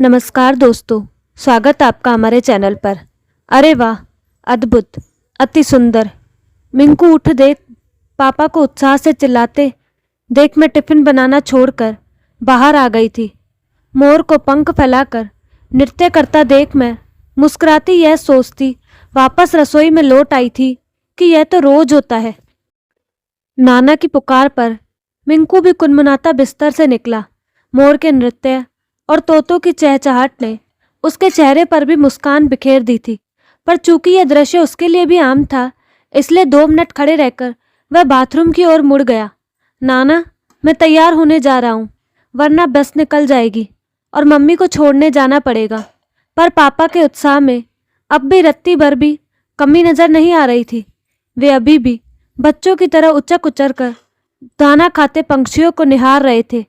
नमस्कार दोस्तों, स्वागत आपका हमारे चैनल पर। अरे वाह, अद्भुत, अति सुंदर। मिंकू उठ देख पापा को उत्साह से चिल्लाते देख मैं टिफिन बनाना छोड़कर बाहर आ गई थी। मोर को पंख फैलाकर नृत्य करता देख मैं मुस्कुराती यह सोचती वापस रसोई में लौट आई थी कि यह तो रोज होता है। नाना की पुकार पर मिंकू भी कुनमुनाता बिस्तर से निकला। मोर के नृत्य और तोतों की चहचहाट ने उसके चेहरे पर भी मुस्कान बिखेर दी थी, पर चूंकि यह दृश्य उसके लिए भी आम था, इसलिए 2 मिनट खड़े रहकर वह बाथरूम की ओर मुड़ गया। नाना, मैं तैयार होने जा रहा हूँ, वरना बस निकल जाएगी और मम्मी को छोड़ने जाना पड़ेगा। पर पापा के उत्साह में अब भी रत्ती भर भी कमी नजर नहीं आ रही थी। वे अभी भी बच्चों की तरह उचक उचर कर दाना खाते पंछियों को निहार रहे थे।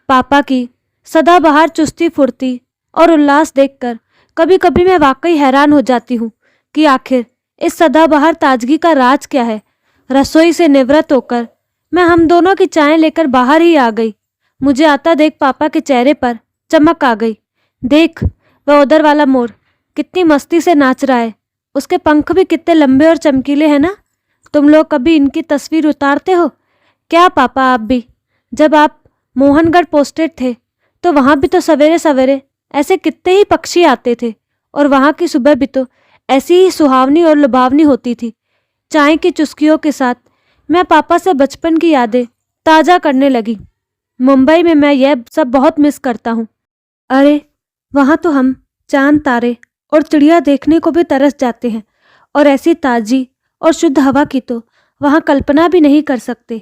पापा की सदाबहार चुस्ती फुर्ती और उल्लास देखकर कभी कभी मैं वाकई हैरान हो जाती हूँ कि आखिर इस सदाबहार ताजगी का राज क्या है। रसोई से निवृत्त होकर मैं हम दोनों की चाय लेकर बाहर ही आ गई। मुझे आता देख पापा के चेहरे पर चमक आ गई। देख, वह उधर वाला मोर कितनी मस्ती से नाच रहा है। उसके पंख भी कितने लंबे और चमकीले हैं ना। तुम लोग कभी इनकी तस्वीर उतारते हो क्या पापा? आप भी जब आप मोहनगढ़ पोस्टेड थे तो वहाँ भी तो सवेरे सवेरे ऐसे कितने ही पक्षी आते थे, और वहाँ की सुबह भी तो ऐसी ही सुहावनी और लुभावनी होती थी। चाय की चुस्कियों के साथ मैं पापा से बचपन की यादें ताज़ा करने लगी। मुंबई में मैं यह सब बहुत मिस करता हूँ। अरे, वहाँ तो हम चांद तारे और चिड़िया देखने को भी तरस जाते हैं, और ऐसी ताज़ी और शुद्ध हवा की तो वहाँ कल्पना भी नहीं कर सकते।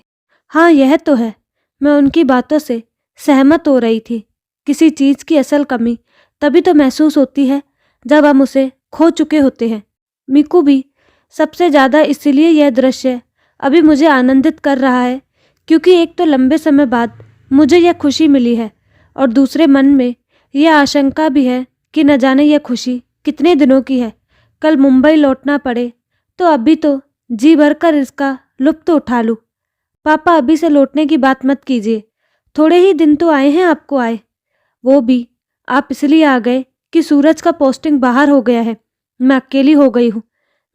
हाँ, यह तो है। मैं उनकी बातों से सहमत हो रही थी। किसी चीज़ की असल कमी तभी तो महसूस होती है जब हम उसे खो चुके होते हैं। मिकू भी सबसे ज़्यादा इसलिए यह दृश्य अभी मुझे आनंदित कर रहा है क्योंकि एक तो लंबे समय बाद मुझे यह खुशी मिली है, और दूसरे मन में यह आशंका भी है कि न जाने यह खुशी कितने दिनों की है। कल मुंबई लौटना पड़े तो अभी तो जी भरकर इसका लुत्फ़ उठा लूँ। पापा, अभी से लौटने की बात मत कीजिए। थोड़े ही दिन तो आए हैं आपको आए, वो भी आप इसलिए आ गए कि सूरज का पोस्टिंग बाहर हो गया है। मैं अकेली हो गई हूँ।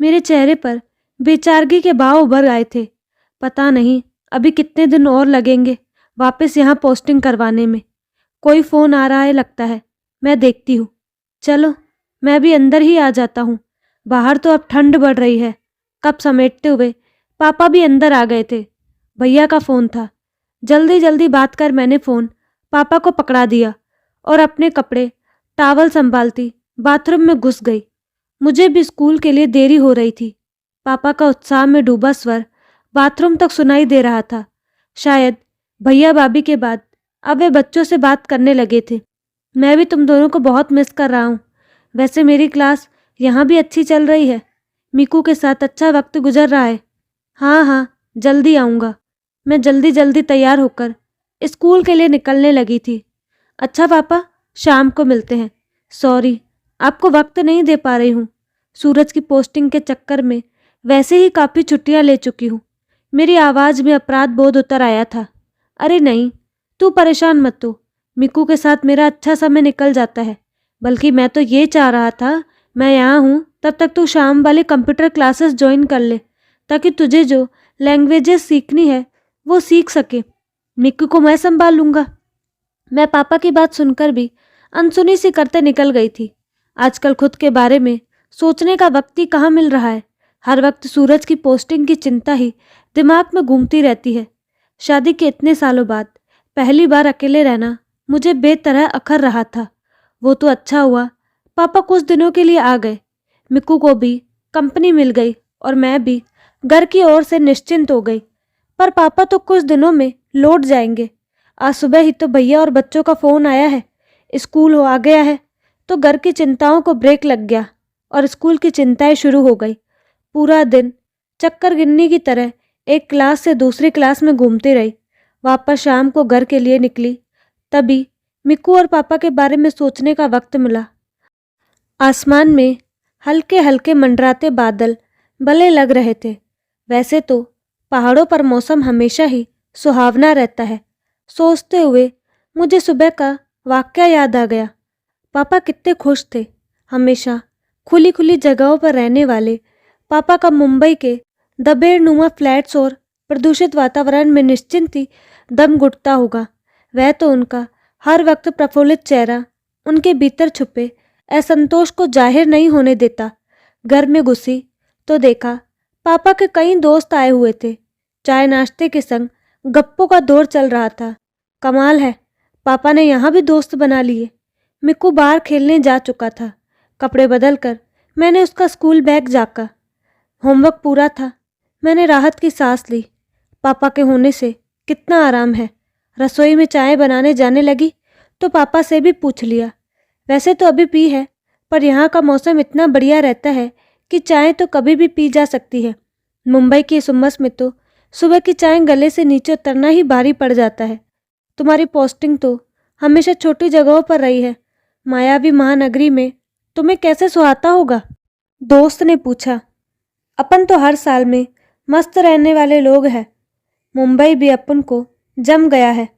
मेरे चेहरे पर बेचारगी के भाव उभर आए थे। पता नहीं अभी कितने दिन और लगेंगे वापस यहाँ पोस्टिंग करवाने में। कोई फ़ोन आ रहा है लगता है, मैं देखती हूँ। चलो, मैं भी अंदर ही आ जाता हूँ। बाहर तो अब ठंड बढ़ रही है। कप समेटते हुए पापा भी अंदर आ गए थे। भैया का फ़ोन था। जल्दी जल्दी बात कर मैंने फ़ोन पापा को पकड़ा दिया और अपने कपड़े टॉवल संभालती बाथरूम में घुस गई। मुझे भी स्कूल के लिए देरी हो रही थी। पापा का उत्साह में डूबा स्वर बाथरूम तक सुनाई दे रहा था। शायद भैया भाभी के बाद अब वे बच्चों से बात करने लगे थे। मैं भी तुम दोनों को बहुत मिस कर रहा हूँ। वैसे मेरी क्लास यहाँ भी अच्छी चल रही है। मिकू के साथ अच्छा वक्त गुजर रहा है। हाँ हाँ, जल्दी आऊँगा। मैं जल्दी जल्दी तैयार होकर स्कूल के लिए निकलने लगी थी। अच्छा पापा, शाम को मिलते हैं। सॉरी, आपको वक्त नहीं दे पा रही हूँ। सूरज की पोस्टिंग के चक्कर में वैसे ही काफ़ी छुट्टियाँ ले चुकी हूँ। मेरी आवाज़ में अपराध बोध उतर आया था। अरे नहीं, तू परेशान मत हो। मिकू के साथ मेरा अच्छा समय निकल जाता है। बल्कि मैं तो ये चाह रहा था, मैं यहाँ हूँ तब तक तू शाम वाले कंप्यूटर क्लासेस ज्वाइन कर ले, ताकि तुझे जो लैंग्वेजेस सीखनी है वो सीख सके। मिक्की को मैं संभाल लूँगा। मैं पापा की बात सुनकर भी अनसुनी सी करते निकल गई थी। आजकल खुद के बारे में सोचने का वक्त ही कहाँ मिल रहा है। हर वक्त सूरज की पोस्टिंग की चिंता ही दिमाग में घूमती रहती है। शादी के इतने सालों बाद पहली बार अकेले रहना मुझे बेतरह अखर रहा था। वो तो अच्छा हुआ पापा कुछ दिनों के लिए आ गए। मिक्कू को भी कंपनी मिल गई और मैं भी घर की ओर से निश्चिंत हो गई। पर पापा तो कुछ दिनों में लौट जाएंगे। आज सुबह ही तो भैया और बच्चों का फ़ोन आया है। स्कूल हो आ गया है तो घर की चिंताओं को ब्रेक लग गया और स्कूल की चिंताएं शुरू हो गई। पूरा दिन चक्कर गिननी की तरह एक क्लास से दूसरी क्लास में घूमती रही। वापस शाम को घर के लिए निकली। तभी मिक्कू और पापा के बारे में सोचने का वक्त मिला। आसमान में हल्के हल्के मंडराते बादल भले लग रहे थे। वैसे तो पहाड़ों पर मौसम हमेशा ही सुहावना रहता है। सोचते हुए मुझे सुबह का वाकया याद आ गया। पापा कितने खुश थे। हमेशा खुली खुली जगहों पर रहने वाले पापा का मुंबई के दबेड़नुमा फ्लैट्स और प्रदूषित वातावरण में निश्चिंत ही दम घुटता होगा। वह तो उनका हर वक्त प्रफुल्लित चेहरा उनके भीतर छुपे असंतोष को जाहिर नहीं होने देता। घर में घुसी तो देखा पापा के कई दोस्त आए हुए थे। चाय नाश्ते के संग गप्पों का दौर चल रहा था। कमाल है, पापा ने यहाँ भी दोस्त बना लिए। मिक्कू बाहर खेलने जा चुका था। कपड़े बदलकर मैंने उसका स्कूल बैग जाका। होमवर्क पूरा था। मैंने राहत की सांस ली। पापा के होने से कितना आराम है। रसोई में चाय बनाने जाने लगी तो पापा से भी पूछ लिया। वैसे तो अभी पी है, पर यहाँ का मौसम इतना बढ़िया रहता है कि चाय तो कभी भी पी जा सकती है। मुंबई की इस उमस में तो सुबह की चाय गले से नीचे उतरना ही भारी पड़ जाता है। तुम्हारी पोस्टिंग तो हमेशा छोटी जगहों पर रही है। मायावी महानगरी में तुम्हें कैसे सुहाता होगा? दोस्त ने पूछा। अपन तो हर साल में मस्त रहने वाले लोग हैं। मुंबई भी अपन को जम गया है।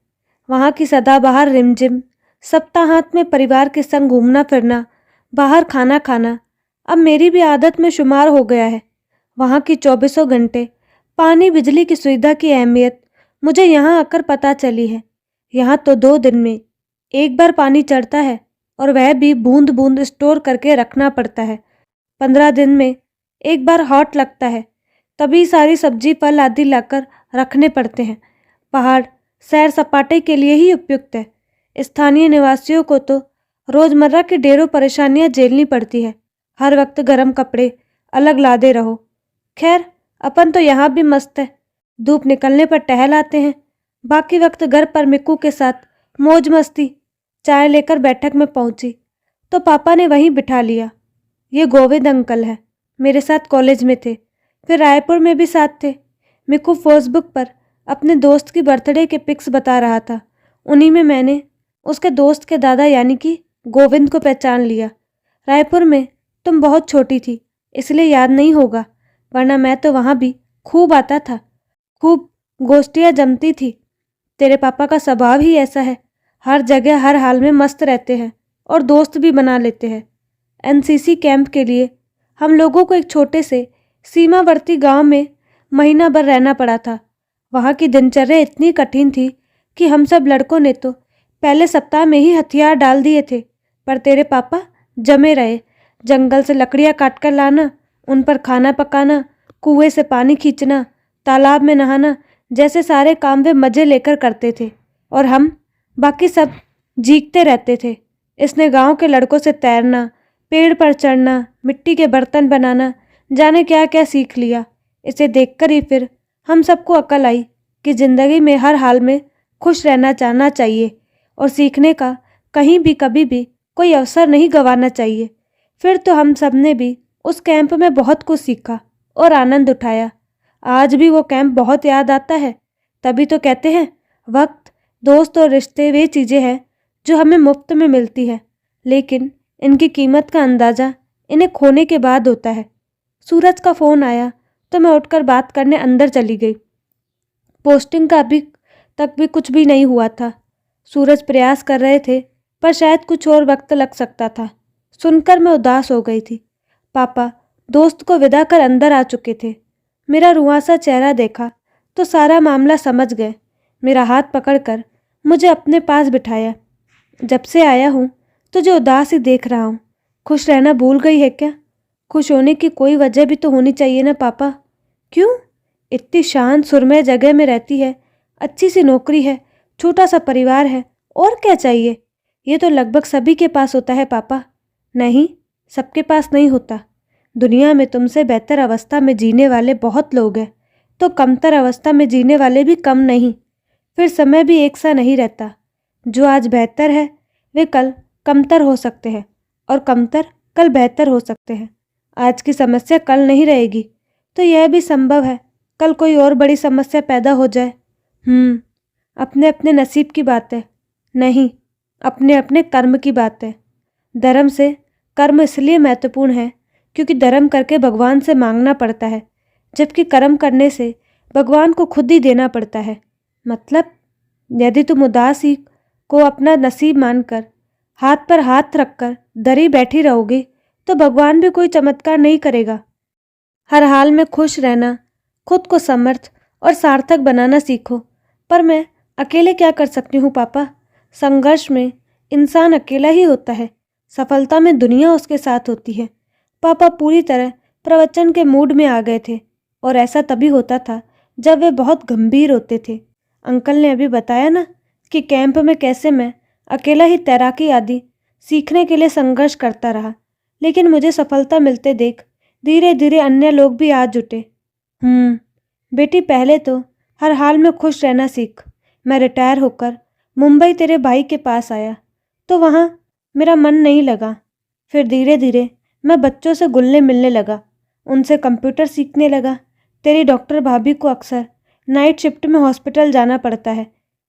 वहाँ की सदाबहार रिमझिम, सप्ताहांत में परिवार के संग घूमना फिरना, बाहर खाना खाना अब मेरी भी आदत में शुमार हो गया है। वहाँ की 24 घंटे पानी बिजली की सुविधा की अहमियत मुझे यहाँ आकर पता चली है। यहाँ तो 2 दिन में एक बार पानी चढ़ता है और वह भी बूंद बूंद स्टोर करके रखना पड़ता है। 15 दिन में एक बार हॉट लगता है, तभी सारी सब्जी फल आदि लाकर रखने पड़ते हैं। पहाड़ सैर सपाटे के लिए ही उपयुक्त है। स्थानीय निवासियों को तो रोजमर्रा की ढेरों परेशानियां झेलनी पड़ती है। हर वक्त गर्म कपड़े अलग लादे रहो। खैर, अपन तो यहाँ भी मस्त है। धूप निकलने पर टहल आते हैं। बाकी वक्त घर पर मिक्कू के साथ मौज मस्ती। चाय लेकर बैठक में पहुंची तो पापा ने वहीं बिठा लिया। ये गोविंद अंकल है, मेरे साथ कॉलेज में थे, फिर रायपुर में भी साथ थे। मिक्कू फेसबुक पर अपने दोस्त की बर्थडे के पिक्स बता रहा था। उन्हीं में मैंने उसके दोस्त के दादा यानी कि गोविंद को पहचान लिया। रायपुर में तुम बहुत छोटी थी, इसलिए याद नहीं होगा, वरना मैं तो वहाँ भी खूब आता था। खूब गोष्ठियाँ जमती थी। तेरे पापा का स्वभाव ही ऐसा है, हर जगह हर हाल में मस्त रहते हैं और दोस्त भी बना लेते हैं। एनसीसी कैंप के लिए हम लोगों को एक छोटे से सीमावर्ती गांव में महीना भर रहना पड़ा था। वहाँ की दिनचर्या इतनी कठिन थी कि हम सब लड़कों ने तो पहले सप्ताह में ही हथियार डाल दिए थे, पर तेरे पापा जमे रहे। जंगल से लकड़ियाँ काट कर लाना, उन पर खाना पकाना, कुएं से पानी खींचना, तालाब में नहाना जैसे सारे काम वे मज़े लेकर करते थे और हम बाकी सब जीतते रहते थे। इसने गांव के लड़कों से तैरना, पेड़ पर चढ़ना, मिट्टी के बर्तन बनाना, जाने क्या क्या सीख लिया। इसे देखकर ही फिर हम सबको अकल आई कि ज़िंदगी में हर हाल में खुश रहना चाहना चाहिए और सीखने का कहीं भी कभी भी कोई अवसर नहीं गंवाना चाहिए। फिर तो हम सब ने भी उस कैंप में बहुत कुछ सीखा और आनंद उठाया। आज भी वो कैंप बहुत याद आता है। तभी तो कहते हैं, वक्त, दोस्त और रिश्ते वे चीज़ें हैं जो हमें मुफ्त में मिलती है, लेकिन इनकी कीमत का अंदाज़ा इन्हें खोने के बाद होता है। सूरज का फ़ोन आया तो मैं उठकर बात करने अंदर चली गई। पोस्टिंग का अभी तक भी कुछ भी नहीं हुआ था। सूरज प्रयास कर रहे थे, पर शायद कुछ और वक्त लग सकता था। सुनकर मैं उदास हो गई थी। पापा दोस्त को विदा कर अंदर आ चुके थे। मेरा रुआंसा चेहरा देखा तो सारा मामला समझ गए। मेरा हाथ पकड़कर मुझे अपने पास बिठाया। जब से आया हूँ तुझे उदास ही देख रहा हूँ। खुश रहना भूल गई है क्या? खुश होने की कोई वजह भी तो होनी चाहिए ना पापा। क्यों? इतनी शांत सुरमय जगह में रहती है, अच्छी सी नौकरी है, छोटा सा परिवार है, और क्या चाहिए? ये तो लगभग सभी के पास होता है पापा। नहीं, सबके पास नहीं होता। दुनिया में तुमसे बेहतर अवस्था में जीने वाले बहुत लोग हैं, तो कमतर अवस्था में जीने वाले भी कम नहीं। फिर समय भी एक सा नहीं रहता। जो आज बेहतर है वे कल कमतर हो सकते हैं और कमतर कल बेहतर हो सकते हैं। आज की समस्या कल नहीं रहेगी, तो यह भी संभव है कल कोई और बड़ी समस्या पैदा हो जाए। अपने अपने नसीब की बात है, नहीं, अपने अपने कर्म की बात है। धर्म से कर्म इसलिए महत्वपूर्ण है क्योंकि धर्म करके भगवान से मांगना पड़ता है, जबकि कर्म करने से भगवान को खुद ही देना पड़ता है। मतलब, यदि तुम उदासी को अपना नसीब मानकर हाथ पर हाथ रखकर दरी बैठी रहोगे तो भगवान भी कोई चमत्कार नहीं करेगा। हर हाल में खुश रहना, खुद को समर्थ और सार्थक बनाना सीखो। पर मैं अकेले क्या कर सकती हूँ पापा? संघर्ष में इंसान अकेला ही होता है, सफलता में दुनिया उसके साथ होती है। पापा पूरी तरह प्रवचन के मूड में आ गए थे और ऐसा तभी होता था जब वे बहुत गंभीर होते थे। अंकल ने अभी बताया ना कि कैंप में कैसे मैं अकेला ही तैराकी आदि सीखने के लिए संघर्ष करता रहा, लेकिन मुझे सफलता मिलते देख धीरे धीरे अन्य लोग भी आ जुटे। बेटी, पहले तो हर हाल में खुश रहना सीख। मैं रिटायर होकर मुंबई तेरे भाई के पास आया तो वहाँ मेरा मन नहीं लगा। फिर धीरे धीरे मैं बच्चों से घुलने मिलने लगा, उनसे कंप्यूटर सीखने लगा। तेरी डॉक्टर भाभी को अक्सर नाइट शिफ्ट में हॉस्पिटल जाना पड़ता है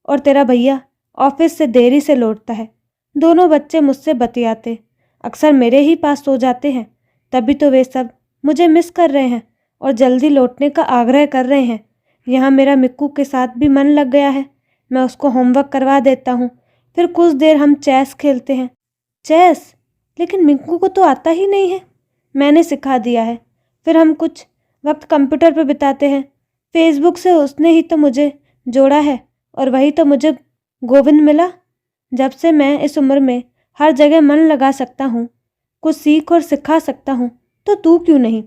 और तेरा भैया ऑफिस से देरी से लौटता है। दोनों बच्चे मुझसे बतियाते अक्सर मेरे ही पास सो जाते हैं, तभी तो वे सब मुझे मिस कर रहे हैं और जल्दी लौटने का आग्रह कर रहे हैं। यहाँ मेरा मिक्कू के साथ भी मन लग गया है। मैं उसको होमवर्क करवा देता हूँ, फिर कुछ देर हम चेस खेलते हैं। चेस? लेकिन मिक्कू को तो आता ही नहीं है। मैंने सिखा दिया है। फिर हम कुछ वक्त कंप्यूटर पर बिताते हैं। फेसबुक से उसने ही तो मुझे जोड़ा है और वही तो मुझे गोविंद मिला। जब से मैं इस उम्र में हर जगह मन लगा सकता हूँ, कुछ सीख और सिखा सकता हूँ, तो तू क्यों नहीं?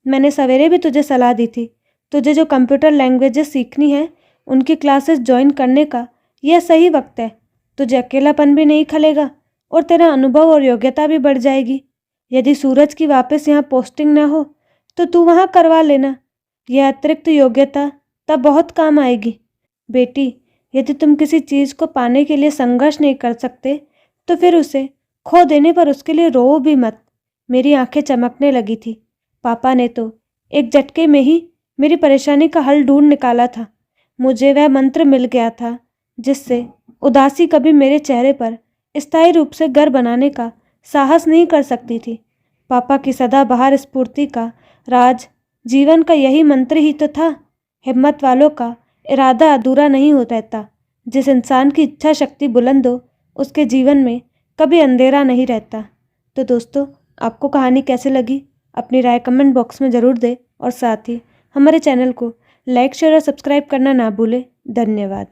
मैंने सवेरे भी तुझे सलाह दी थी, तुझे जो कंप्यूटर लैंग्वेजेस सीखनी है उनकी क्लासेस ज्वाइन करने का यह सही वक्त है। तुझे अकेलापन भी नहीं खलेगा और तेरा अनुभव और योग्यता भी बढ़ जाएगी। यदि सूरज की वापस यहाँ पोस्टिंग ना हो तो तू वहाँ करवा लेना। यह अतिरिक्त योग्यता तब बहुत काम आएगी। बेटी, यदि तुम किसी चीज़ को पाने के लिए संघर्ष नहीं कर सकते तो फिर उसे खो देने पर उसके लिए रो भी मत। मेरी आंखें चमकने लगी थी। पापा ने तो एक झटके में ही मेरी परेशानी का हल ढूंढ निकाला था। मुझे वह मंत्र मिल गया था जिससे उदासी कभी मेरे चेहरे पर स्थायी रूप से घर बनाने का साहस नहीं कर सकती थी। पापा की सदाबहार स्फूर्ति का राज जीवन का यही मंत्र ही तो था। हिम्मत वालों का इरादा अधूरा नहीं हो रहता। जिस इंसान की इच्छा शक्ति बुलंद हो उसके जीवन में कभी अंधेरा नहीं रहता। तो दोस्तों, आपको कहानी कैसे लगी? अपनी राय कमेंट बॉक्स में ज़रूर दें और साथ ही हमारे चैनल को लाइक, शेयर और सब्सक्राइब करना ना भूलें। धन्यवाद।